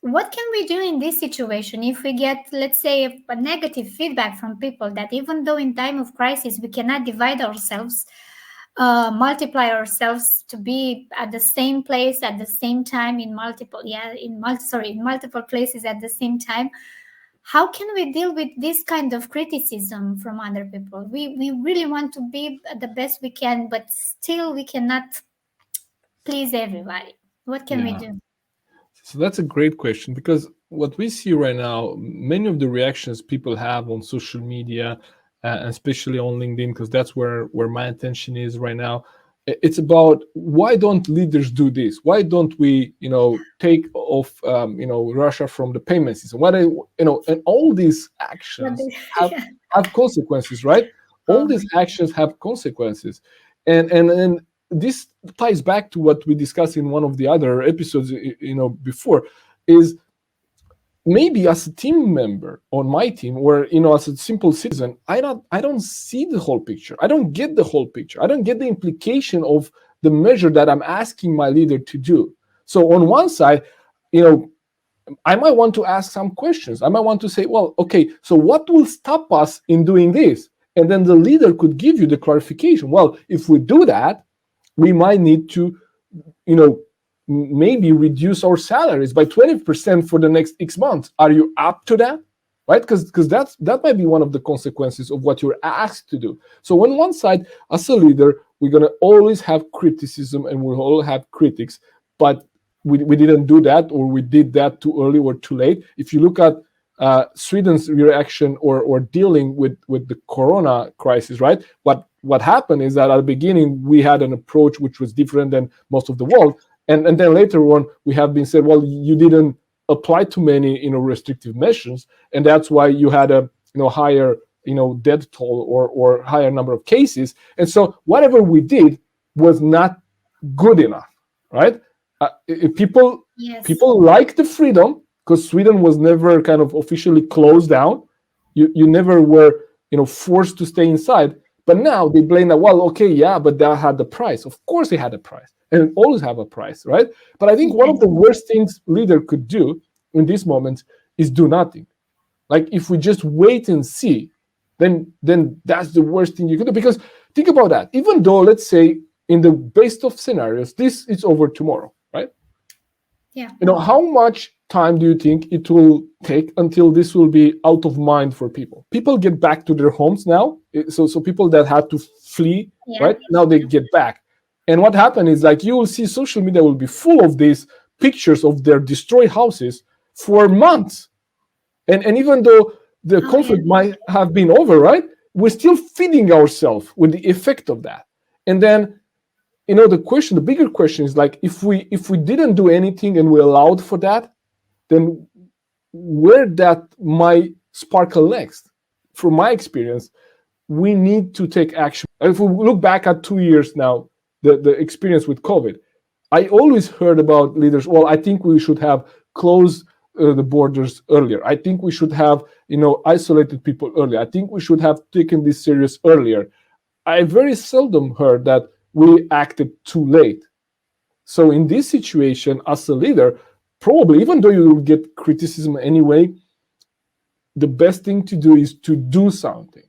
what can we do in this situation if we get, let's say, a negative feedback from people that even though in time of crisis we cannot divide ourselves, multiply ourselves to be at the same place at the same time in multiple, in multiple places at the same time. How can we deal with this kind of criticism from other people? We really want to be the best we can, but still we cannot please everybody. What can we Yeah. do? So that's a great question, because what we see right now, many of the reactions people have on social media, especially on LinkedIn, because that's where my attention is right now. It's about, why don't leaders do this? Why don't we, take off, Russia from the payment system? Why do, and all these What actions do- have yeah. have consequences, right? All Oh these my. actions have consequences, and this ties back to what we discussed in one of the other episodes, before, is maybe as a team member on my team, or as a simple citizen, I don't see the whole picture. I don't get the whole picture. I don't get the implication of the measure that I'm asking my leader to do. So on one side, you know I might want to ask some questions. I might want to say, well, okay, so what will stop us in doing this? And then the leader could give you the clarification. Well, if we do that, we might need to, you know, maybe reduce our salaries by 20% for the next X months. Are you up to that? Right? Because that might be one of the consequences of what you're asked to do. So on one side, as a leader, we're gonna always have criticism and we'll all have critics, but we didn't do that, or we did that too early or too late. If you look at Sweden's reaction, or dealing with the Corona crisis, right? What happened is that at the beginning we had an approach which was different than most of the world, and then later on we have been said, well, you didn't apply too many restrictive measures, and that's why you had a higher death toll, or higher number of cases. And so whatever we did was not good enough, right? People Yes. people like the freedom, because Sweden was never kind of officially closed down. You never were forced to stay inside. But now they blame that, well, okay, yeah, but that had the price. Of course it had a price, and it always have a price, right? But I think one of Yes. the worst things leader could do in this moment is do nothing. Like, if we just wait and see, then that's the worst thing you could do. Because think about that. Even though, let's say, in the best of scenarios, this is over tomorrow, right? Yeah. How much time do you think it will take until this will be out of mind for people? People get back to their homes now. So people that had to flee, Yeah. right now, they get back. And what happened is, like, you will see social media will be full of these pictures of their destroyed houses for months. And even though the Oh yeah. conflict might have been over, right, we're still feeding ourselves with the effect of that. And then, the bigger question is, like, if we didn't do anything and we allowed for that, then where that might sparkle next? From my experience, we need to take action. If we look back at 2 years now, the experience with COVID, I always heard about leaders, well, I think we should have closed the borders earlier. I think we should have isolated people earlier. I think we should have taken this serious earlier. I very seldom heard that we acted too late. So in this situation, as a leader, probably, even though you will get criticism anyway, the best thing to do is to do something.